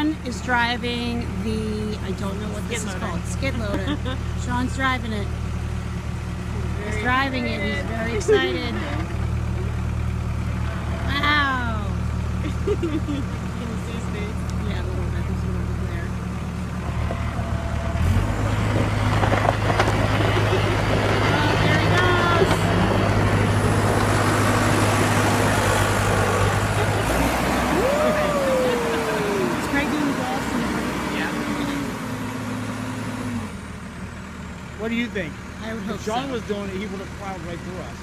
Sean is driving the, I don't know what this is called, skid loader. Sean's driving it. He's driving it. He's very excited. Wow. Can you see his face? Yeah, a little bit. There's a little bit there. Oh, there he goes. Is Craig doing the Boston? Yeah. What do you think? I would hope If Sean so. was doing it, he would have plowed right through us.